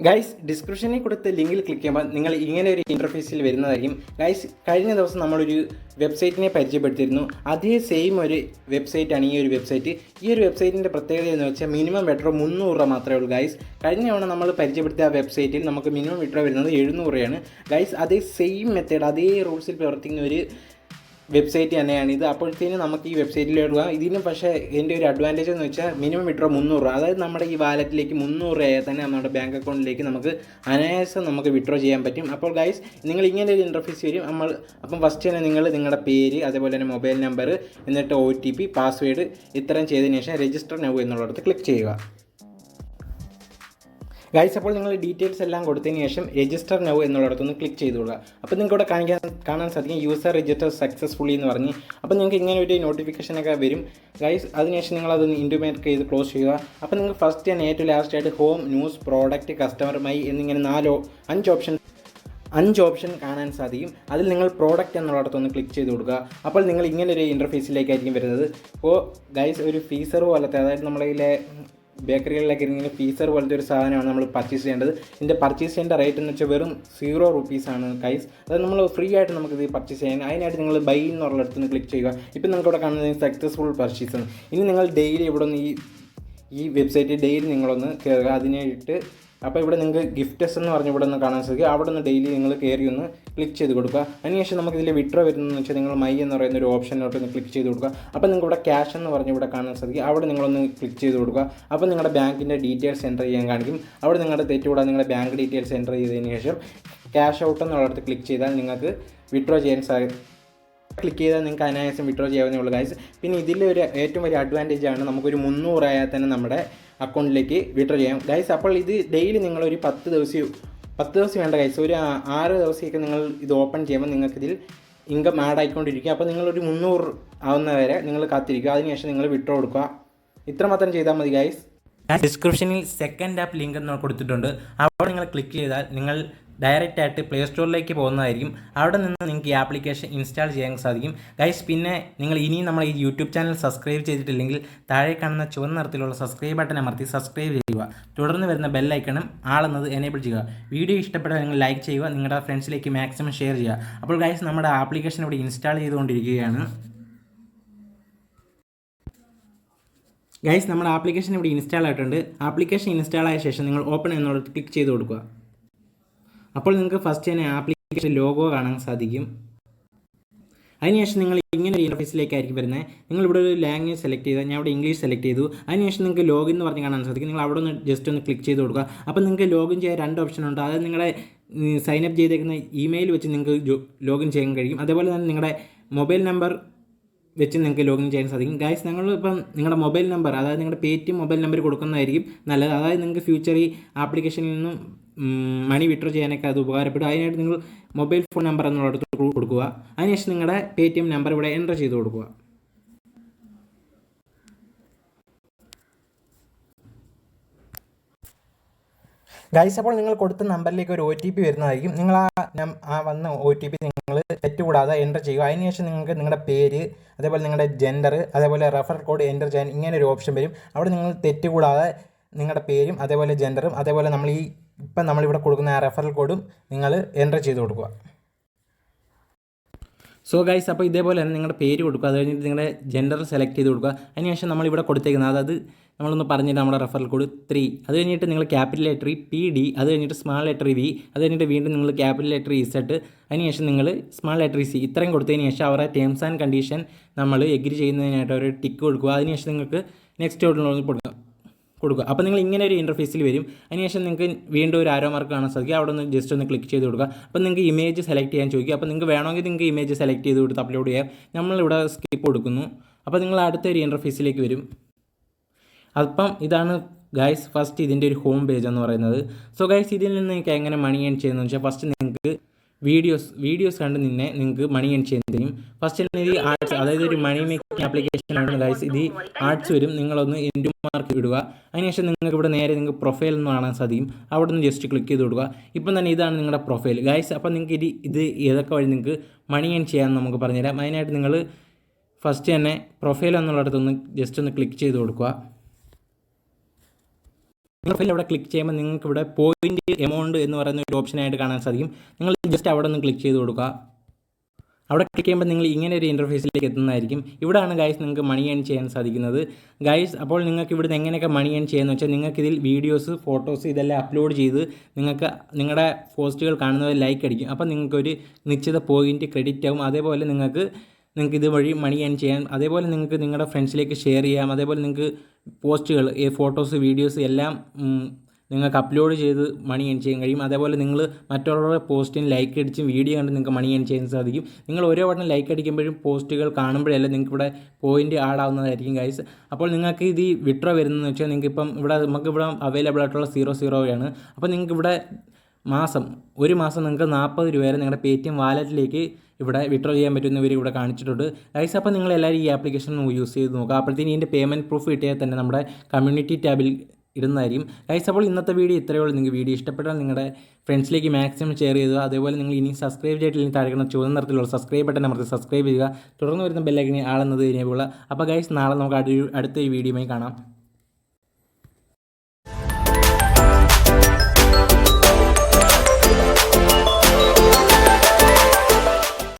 Guys ഡിസ്ക്രിപ്ഷനിൽ കൊടുത്ത ലിങ്കിൽ ക്ലിക്ക് ചെയ്യുമ്പോൾ നിങ്ങൾ ഇങ്ങനെ ഒരു ഇൻ്റർഫേസിൽ വരുന്നതായിരിക്കും. ഗൈസ് കഴിഞ്ഞ ദിവസം നമ്മളൊരു വെബ്സൈറ്റിനെ പരിചയപ്പെടുത്തിയിരുന്നു. അതേ സെയിം ഒരു വെബ്സൈറ്റാണ് ഈ ഒരു വെബ്സൈറ്റ്. ഈ ഒരു വെബ്സൈറ്റിൻ്റെ പ്രത്യേകത എന്ന് വെച്ചാൽ മിനിമം വിഡ്രോ 300 രൂപ മാത്രമേ ഉള്ളൂ. ഗൈസ് കഴിഞ്ഞ തവണ നമ്മൾ പരിചയപ്പെടുത്തിയ ആ വെബ്സൈറ്റിൽ നമുക്ക് മിനിമം വിഡ്രോ വരുന്നത് 700 രൂപയാണ്. ഗൈസ് അതേ സെയിം മെത്തേഡ് അതേ റൂൾസിൽ പ്രവർത്തിക്കുന്ന ഒരു വെബ്സൈറ്റ് തന്നെയാണിത്. അപ്പോഴത്തേനും നമുക്ക് ഈ വെബ്സൈറ്റിലേക്ക് പോകാം. ഇതിന് പക്ഷേ എൻ്റെ ഒരു അഡ്വാൻറ്റേജ് എന്ന് വെച്ചാൽ മിനിമം വിഡ്രോ 300 രൂപ, അതായത് നമ്മുടെ ഈ വാലറ്റിലേക്ക് 300 രൂപയാൽ തന്നെ നമ്മുടെ ബാങ്ക് അക്കൗണ്ടിലേക്ക് നമുക്ക് അനായാസം നമുക്ക് വിഡ്രോ ചെയ്യാൻ പറ്റും. അപ്പോൾ ഗൈസ് നിങ്ങൾ ഇങ്ങനെ ഒരു ഇൻ്റർഫേസ് വരും. അപ്പം ഫസ്റ്റ് തന്നെ നിങ്ങൾ നിങ്ങളുടെ പേര്, അതേപോലെ തന്നെ മൊബൈൽ നമ്പർ, എന്നിട്ട് OTP, പാസ്വേഡ് ഇത്രയും ചെയ്തതിന് ശേഷം രജിസ്റ്റർ നൗ എന്നുള്ളിടത്ത് ക്ലിക്ക് ചെയ്യുക. ഗൈസ് അപ്പോൾ നിങ്ങൾ ഡീറ്റെയിൽസ് എല്ലാം കൊടുത്തതിന് ശേഷം രജിസ്റ്റർ നൗ എന്നുള്ളിടത്തൊന്ന് ക്ലിക്ക് ചെയ്ത് കൊടുക്കുക. അപ്പോൾ നിങ്ങൾക്ക് ഇവിടെ കാണാൻ സാധിക്കും യൂസർ രജിസ്റ്റർ സക്സസ്ഫുള്ളി എന്ന് പറഞ്ഞ്. അപ്പോൾ നിങ്ങൾക്ക് ഇങ്ങനെ ഒരു നോട്ടിഫിക്കേഷനൊക്കെ വരും. ഗൈസ് അതിനുശേഷം നിങ്ങളതൊന്ന് ഇൻറ്റുമേറ്റ് ചെയ്ത് ക്ലോസ് ചെയ്യുക. അപ്പോൾ നിങ്ങൾക്ക് ഫസ്റ്റ് തന്നെ ഏറ്റവും ലാസ്റ്റ് ആയിട്ട് home, news, product, customer, my എന്നിങ്ങനെ 5 ഓപ്ഷൻ കാണാൻ സാധിക്കും. അതിൽ നിങ്ങൾ പ്രോഡക്റ്റ് എന്നുള്ളിടത്തൊന്ന് ക്ലിക്ക് ചെയ്ത് കൊടുക്കുക. അപ്പോൾ നിങ്ങൾ ഇങ്ങനെ ഒരു ഇൻ്റർഫേസിലേക്കായിരിക്കും വരുന്നത്. അപ്പോൾ ഗൈസ് ഒരു ഫീസർ പോലത്തെ, അതായത് നമ്മളതിലെ ബേക്കറികളിലൊക്കെ ഇങ്ങനെ ഫീസർ പോലത്തെ ഒരു സാധനമാണ് നമ്മൾ പർച്ചേസ് ചെയ്യേണ്ടത്. ഇതിൻ്റെ പർച്ചേസ് ചെയ്യേണ്ട റേറ്റ് എന്ന് വെച്ചാൽ വെറും 0 രൂപീസാണ് ഗൈസ്. അത് നമ്മൾ ഫ്രീ ആയിട്ട് നമുക്കിത് പർച്ചേസ് ചെയ്യാൻ. അതിനായിട്ട് നിങ്ങൾ ബൈ എന്നുള്ളിടത്ത് നിന്ന് ക്ലിക്ക് ചെയ്യുക. ഇപ്പം നിങ്ങൾക്ക് ഇവിടെ കാണുന്നത് സക്സസ്ഫുൾ പർച്ചേസ് ആണ്. ഇനി നിങ്ങൾ ഡെയിലി ഇവിടെ നിന്ന് ഈ വെബ്സൈറ്റിൽ ഡെയിലി നിങ്ങളൊന്ന് കയറുക. അതിനായിട്ട് അപ്പോൾ ഇവിടെ നിങ്ങൾക്ക് ഗിഫ്റ്റസ് എന്ന് പറഞ്ഞ് ഇവിടെ നിന്ന് കാണാൻ സാധിക്കും. അവിടെ നിന്ന് ഡെയിലി നിങ്ങൾ കയറി ഒന്ന് ക്ലിക്ക് ചെയ്ത് കൊടുക്കുക. അതിനുശേഷം നമുക്ക് ഇതിൽ വിഡ്രോ വരുന്നതെന്ന് വെച്ചാൽ നിങ്ങൾ മൈ എന്ന് പറയുന്ന ഒരു ഓപ്ഷനിലോട്ട് ഒന്ന് ക്ലിക്ക് ചെയ്ത് കൊടുക്കുക. അപ്പോൾ നിങ്ങൾക്ക് ഇവിടെ ക്യാഷ് എന്ന് പറഞ്ഞ് ഇവിടെ കാണാൻ സാധിക്കും. അവിടെ നിങ്ങളൊന്ന് ക്ലിക്ക് ചെയ്ത് കൊടുക്കുക. അപ്പോൾ നിങ്ങളുടെ ബാങ്കിൻ്റെ ഡീറ്റെയിൽസ് എൻ്റർ ചെയ്യാൻ കാണിക്കും. അവിടെ നിങ്ങളുടെ തെറ്റുകൂടാതെ നിങ്ങളുടെ ബാങ്ക് ഡീറ്റെയിൽസ് എൻ്റർ ചെയ്തതിന് ശേഷം ക്യാഷ് ഔട്ട് എന്നുള്ളിടത്ത് ക്ലിക്ക് ചെയ്താൽ നിങ്ങൾക്ക് വിഡ്രോ ചെയ്യാൻ ക്ലിക്ക് ചെയ്താൽ നിങ്ങൾക്ക് അനായാസം വിഡ്രോ ചെയ്യാവുന്നേ ഉള്ളൂ ഗൈസ്. പിന്നെ ഇതിലൊരു ഏറ്റവും വലിയ അഡ്വാൻറ്റേജ് ആണ്, നമുക്കൊരു 300 ആയാൽ തന്നെ നമ്മുടെ അക്കൗണ്ടിലേക്ക് വിഡ്രോ ചെയ്യാം ഗൈസ്. അപ്പോൾ ഇത് ഡെയിലി നിങ്ങളൊരു 10 ദിവസം വേണ്ട ഗൈസ്, ഒരു 6 ദിവസമൊക്കെ നിങ്ങൾ ഇത് ഓപ്പൺ ചെയ്യുമ്പോൾ നിങ്ങൾക്കിതിൽ ഇൻകം ആഡ് ആയിക്കൊണ്ടിരിക്കുക. അപ്പോൾ നിങ്ങളൊരു 300 ആവുന്നവരെ നിങ്ങൾ കാത്തിരിക്കുക. അതിനുശേഷം നിങ്ങൾ വിഡ്രോ കൊടുക്കുക. ഇത്രമാത്രം ചെയ്താൽ മതി ഗൈസ്. ഡിസ്ക്രിപ്ഷനിൽ സെക്കൻഡ് ആപ്പ് ലിങ്ക് എന്ന് കൊടുത്തിട്ടുണ്ട്. അവിടെ നിങ്ങൾ ക്ലിക്ക് ചെയ്താൽ നിങ്ങൾ ഡയറക്റ്റ് ആയിട്ട് പ്ലേ സ്റ്റോറിലേക്ക് പോകുന്നതായിരിക്കും. അവിടെ നിന്ന് നിങ്ങൾക്ക് ഈ ആപ്ലിക്കേഷൻ ഇൻസ്റ്റാൾ ചെയ്യാൻ സാധിക്കും ഗൈസ്. പിന്നെ നിങ്ങൾ ഇനിയും നമ്മൾ ഈ യൂട്യൂബ് ചാനൽ സബ്സ്ക്രൈബ് ചെയ്തിട്ടില്ലെങ്കിൽ താഴെ കാണുന്ന ചുവന്ന നിറത്തിലുള്ള സബ്സ്ക്രൈബ് ബട്ടൺ അമർത്തി സബ്സ്ക്രൈബ് ചെയ്യുക. തുടർന്ന് വരുന്ന ബെല്ലൈക്കണും ആളെന്നത് എനേബിൾ ചെയ്യുക. വീഡിയോ ഇഷ്ടപ്പെട്ടാൽ നിങ്ങൾ ലൈക്ക് ചെയ്യുക, നിങ്ങളുടെ ഫ്രണ്ട്സിലേക്ക് മാക്സിമം ഷെയർ ചെയ്യുക. അപ്പോൾ ഗൈസ് നമ്മുടെ ആപ്ലിക്കേഷൻ ഇവിടെ ഇൻസ്റ്റാൾ ചെയ്തുകൊണ്ടിരിക്കുകയാണ്. ഗൈസ് നമ്മുടെ ആപ്ലിക്കേഷൻ ഇവിടെ ഇൻസ്റ്റാൾ ആയിട്ടുണ്ട്. ആപ്ലിക്കേഷൻ ഇൻസ്റ്റാൾ ആയ ശേഷം നിങ്ങൾ ഓപ്പൺ എന്നുള്ളത് ക്ലിക്ക് ചെയ്ത് കൊടുക്കുക. അപ്പോൾ നിങ്ങൾക്ക് ഫസ്റ്റ് തന്നെ ആപ്ലിക്കേഷൻ ലോഗോ കാണാൻ സാധിക്കും. അതിനുശേഷം നിങ്ങൾ ഇങ്ങനെ ഒരു ഇൻ്റർഫേസിലേക്കായിരിക്കും വരുന്നത്. നിങ്ങളിവിടെ ഒരു ലാംഗ്വേജ് സെലക്ട് ചെയ്താൽ, ഞാൻ ഇവിടെ ഇംഗ്ലീഷ് സെലക്ട് ചെയ്തു. അതിനുശേഷം നിങ്ങൾക്ക് ലോഗിൻ എന്ന് പറഞ്ഞ് കാണാൻ സാധിക്കും. നിങ്ങൾ അവിടെ ഒന്ന് ജസ്റ്റ് ഒന്ന് ക്ലിക്ക് ചെയ്ത് കൊടുക്കുക. അപ്പോൾ നിങ്ങൾക്ക് ലോഗിൻ ചെയ്യാൻ 2 ഓപ്ഷൻ ഉണ്ട്. അതായത് നിങ്ങളുടെ സൈനപ്പ് ചെയ്തേക്കുന്ന ഇമെയിൽ വെച്ച് നിങ്ങൾക്ക് ലോഗിൻ ചെയ്യാൻ കഴിയും. അതേപോലെ തന്നെ നിങ്ങളുടെ മൊബൈൽ നമ്പർ വെച്ച് നിങ്ങൾക്ക് ലോഗിൻ ചെയ്യാൻ സാധിക്കും ഗൈസ്. ഇപ്പം നിങ്ങളുടെ മൊബൈൽ നമ്പർ, അതായത് നിങ്ങളുടെ paytm മൊബൈൽ നമ്പർ കൊടുക്കുന്നതായിരിക്കും നല്ലത്. അതായത് നിങ്ങൾക്ക് ഫ്യൂച്ചർ ഈ ആപ്ലിക്കേഷനിൽ നിന്നും മണി വിഡ്രോ ചെയ്യാനൊക്കെ അത് ഉപകാരപ്പെടും. അതിനായിട്ട് നിങ്ങൾ മൊബൈൽ ഫോൺ നമ്പർ എന്നുള്ളടത്ത് കൊടുക്കുക. അതിനുശേഷം നിങ്ങളുടെ paytm നമ്പർ ഇവിടെ എൻ്റർ ചെയ്ത് കൊടുക്കുക. ഗൈസ് അപ്പോൾ നിങ്ങൾ കൊടുത്ത നമ്പറിലേക്ക് ഒരു OTP വരുന്നതായിരിക്കും. നിങ്ങൾ ആ വന്ന OTP നിങ്ങൾ തെറ്റുകൂടാതെ എൻ്റർ ചെയ്യുക. അതിനുശേഷം നിങ്ങൾക്ക് നിങ്ങളുടെ പേര്, അതേപോലെ നിങ്ങളുടെ ജെൻഡർ, അതേപോലെ റെഫറൽ കോഡ് എൻ്റർ ചെയ്യാൻ ഇങ്ങനെ ഒരു ഓപ്ഷൻ വരും. അവിടെ നിങ്ങൾ തെറ്റുകൂടാതെ നിങ്ങളുടെ പേരും അതേപോലെ ജെൻഡറും അതേപോലെ നമ്മളിവിടെ കൊടുക്കുന്ന ആ റെഫറൽ കോഡും നിങ്ങൾ എൻ്റർ ചെയ്ത് കൊടുക്കുക. സോ ഗൈസ് അപ്പോൾ ഇതേപോലെ തന്നെ നിങ്ങളുടെ പേര് കൊടുക്കുക. അത് കഴിഞ്ഞിട്ട് നിങ്ങളുടെ ജെൻഡർ സെലക്ട് ചെയ്ത് കൊടുക്കുക. അതിനുശേഷം നമ്മളിവിടെ കൊടുത്തേക്കുന്നത്, അതായത് നമ്മളൊന്ന് പറഞ്ഞിട്ട് നമ്മുടെ റെഫറൽ കോഡ് 3, അത് കഴിഞ്ഞിട്ട് നിങ്ങൾ ക്യാപിറ്റൽ ലെറ്റർ PD, അത് കഴിഞ്ഞിട്ട് സ്മാൾ ലെറ്റർ V, അത് കഴിഞ്ഞിട്ട് വീണ്ടും നിങ്ങൾ ക്യാപിറ്റൽ ലെറ്റർ Z, അതിനുശേഷം നിങ്ങൾ സ്മാൾ ലെറ്റർ C ഇത്രയും കൊടുത്തതിന് ശേഷം അവരുടെ ടേംസ് ആൻഡ് കണ്ടീഷൻ നമ്മൾ എഗ്രി ചെയ്യുന്നതിനായിട്ട് ഒരു ടിക്ക് കൊടുക്കുക. അതിനുശേഷം നിങ്ങൾക്ക് നെക്സ്റ്റ് കൊടുക്കുക. അപ്പോൾ നിങ്ങൾ ഇങ്ങനെ ഒരു ഇൻ്റർഫേസിൽ വരും. അതിനുശേഷം നിങ്ങൾക്ക് വീണ്ടും ഒരു ആരോ മാർക്ക് കാണാൻ സാധിക്കും. അവിടെ ഒന്ന് ജസ്റ്റ് ഒന്ന് ക്ലിക്ക് ചെയ്ത് കൊടുക്കുക. അപ്പോൾ നിങ്ങൾക്ക് ഇമേജ് സെലക്ട് ചെയ്യാൻ ചോദിക്കുക. അപ്പോൾ നിങ്ങൾക്ക് വേണമെങ്കിൽ നിങ്ങൾക്ക് ഇമേജ് സെലക്ട് ചെയ്ത് കൊടുത്ത് അപ്ലോഡ് ചെയ്യാം. നമ്മളിവിടെ സ്കിപ്പ് കൊടുക്കുന്നു. അപ്പോൾ നിങ്ങൾ അടുത്തൊരു ഇൻ്റർഫേസിലേക്ക് വരും. അപ്പം ഇതാണ് ഗൈസ് ഫസ്റ്റ് ഇതിൻ്റെ ഒരു ഹോം പേജ് എന്ന് പറയുന്നത്. സോ ഗൈസ് ഇതിൽ നിന്ന് നിങ്ങൾക്ക് എങ്ങനെ മണി ഏൺ ചെയ്യുന്നതെന്ന് വെച്ചാൽ ഫസ്റ്റ് നിങ്ങൾക്ക് വീഡിയോസ് കണ്ട് നിങ്ങൾക്ക് മണി ഏൺ ചെയ്യാൻ കഴിയും. ഫസ്റ്റ് തന്നെ ഇത് ആർട്സ്, അതായത് ഒരു മണി മേക്കിംഗ് ആപ്ലിക്കേഷൻ ആണ് ഗൈസ്. ഇത് ആർട്സ് വരും. നിങ്ങളൊന്ന് എൻഡ് മാർക്ക് ഇടുക. അതിനുശേഷം നിങ്ങൾക്ക് ഇവിടെ നേരെ നിങ്ങൾക്ക് പ്രൊഫൈൽ എന്ന് കാണാൻ സാധിക്കും. അവിടെ നിന്ന് ജസ്റ്റ് ക്ലിക്ക് ചെയ്ത് കൊടുക്കുക. ഇപ്പം തന്നെ ഇതാണ് നിങ്ങളുടെ പ്രൊഫൈൽ ഗൈസ്. അപ്പോൾ നിങ്ങൾക്ക് ഇത് ഏതൊക്കെ വഴി നിങ്ങൾക്ക് മണി ഏൺ ചെയ്യാമെന്ന് നമുക്ക് പറഞ്ഞുതരാം. അതിനായിട്ട് നിങ്ങൾ ഫസ്റ്റ് തന്നെ പ്രൊഫൈൽ എന്നുള്ളിടത്തൊന്ന് ജസ്റ്റ് ഒന്ന് ക്ലിക്ക് ചെയ്ത് കൊടുക്കുക. നിങ്ങൾ അവിടെ ക്ലിക്ക് ചെയ്യുമ്പോൾ നിങ്ങൾക്ക് ഇവിടെ പോയിന്റ് എമൗണ്ട് എന്ന് പറയുന്ന ഒരു ഓപ്ഷനായിട്ട് കാണാൻ സാധിക്കും. നിങ്ങൾ ജസ്റ്റ് അവിടെ ഒന്ന് ക്ലിക്ക് ചെയ്ത് കൊടുക്കുക. അവിടെ ക്ലിക്ക് ചെയ്യുമ്പോൾ നിങ്ങൾ ഇങ്ങനെ ഒരു ഇൻ്റർഫേസിലേക്ക് എത്തുന്നതായിരിക്കും. ഇവിടെയാണ് ഗൈസ് നിങ്ങൾക്ക് മണി ഏൺ ചെയ്യാൻ സാധിക്കുന്നത് ഗൈസ്. അപ്പോൾ നിങ്ങൾക്ക് ഇവിടുന്ന് എങ്ങനെയൊക്കെ മണി ഏൺ ചെയ്യാമെന്ന് വെച്ചാൽ നിങ്ങൾക്ക് ഇതിൽ വീഡിയോസ്, ഫോട്ടോസ് ഇതെല്ലാം അപ്ലോഡ് ചെയ്ത് നിങ്ങൾക്ക് നിങ്ങളുടെ പോസ്റ്റുകൾ കാണുന്നവർ ലൈക്ക് അടിക്കും. അപ്പോൾ നിങ്ങൾക്കൊരു നിശ്ചിത പോയിന്റ് ക്രെഡിറ്റ് ആവും. അതേപോലെ നിങ്ങൾക്ക് ഇതുവഴി മണി ഏൺ ചെയ്യാം. അതേപോലെ നിങ്ങൾക്ക് നിങ്ങളുടെ ഫ്രണ്ട്സിലേക്ക് ഷെയർ ചെയ്യാം. അതേപോലെ നിങ്ങൾക്ക് പോസ്റ്റുകൾ, ഫോട്ടോസ്, വീഡിയോസ് എല്ലാം നിങ്ങൾക്ക് അപ്ലോഡ് ചെയ്ത് മണി ഏൺ ചെയ്യാൻ കഴിയും. അതേപോലെ നിങ്ങൾ മറ്റുള്ളവരുടെ പോസ്റ്റിന് ലൈക്ക് അടിച്ചും വീഡിയോ കണ്ട് നിങ്ങൾക്ക് മണി ഏൺ ചെയ്യാൻ സാധിക്കും. നിങ്ങൾ ഓരോ വട്ടം ലൈക്ക് അടിക്കുമ്പോഴും പോസ്റ്റുകൾ കാണുമ്പോഴെല്ലാം നിങ്ങൾക്ക് ഇവിടെ പോയിന്റ് ആഡ് ആവുന്നതായിരിക്കും ഗൈസ്. അപ്പോൾ നിങ്ങൾക്ക് ഇത് വിഡ്രോ വരുന്നതെന്ന് വെച്ചാൽ നിങ്ങൾക്ക് ഇപ്പം നമുക്കിവിടെ അവൈലബിൾ ആയിട്ടുള്ള 00 ആണ്. അപ്പോൾ നിങ്ങൾക്ക് ഇവിടെ ഒരു മാസം നിങ്ങൾക്ക് 40 രൂപ വരെ നിങ്ങളുടെ പേടിഎം വാലറ്റിലേക്ക് ഇവിടെ വിഡ്രോ ചെയ്യാൻ പറ്റുന്നവർ ഇവിടെ കാണിച്ചിട്ടുണ്ട് ഗൈസ്. അപ്പോൾ നിങ്ങളെല്ലാവരും ഈ ആപ്ലിക്കേഷൻ യൂസ് ചെയ്ത് നോക്കുക. അപ്പോഴത്തേക്കും ഇതിൻ്റെ പേയ്മെൻറ്റ് പ്രൂഫ് കിട്ടിയാൽ തന്നെ നമ്മുടെ കമ്മ്യൂണിറ്റി ടാബിൽ ഇടുന്നതായിരിക്കും ഗൈസ്. അപ്പോൾ ഇന്നത്തെ വീഡിയോ ഇത്രയേ ഉള്ളൂ. നിങ്ങൾക്ക് വീഡിയോ ഇഷ്ടപ്പെട്ടാൽ നിങ്ങളുടെ ഫ്രണ്ട്സിലേക്ക് മാക്സിമം ഷെയർ ചെയ്യുക. അതേപോലെ നിങ്ങൾ ഇനി സബ്സ്ക്രൈബ് ചെയ്തിട്ടില്ലെങ്കിൽ താഴെ ചുവന്ന നിറത്തിലുള്ള സബ്സ്ക്രൈബ് ബട്ടൺ അമർത്തി സബ്സ്ക്രൈബ് ചെയ്യുക. തുടർന്ന് വരുന്ന ബെല്ലൈക്കനെ ആളെന്നത് കഴിഞ്ഞുള്ള. അപ്പോൾ ഗൈസ് നാളെ നമുക്ക് അടുത്തൊരു വീഡിയോയുമായി കാണാം.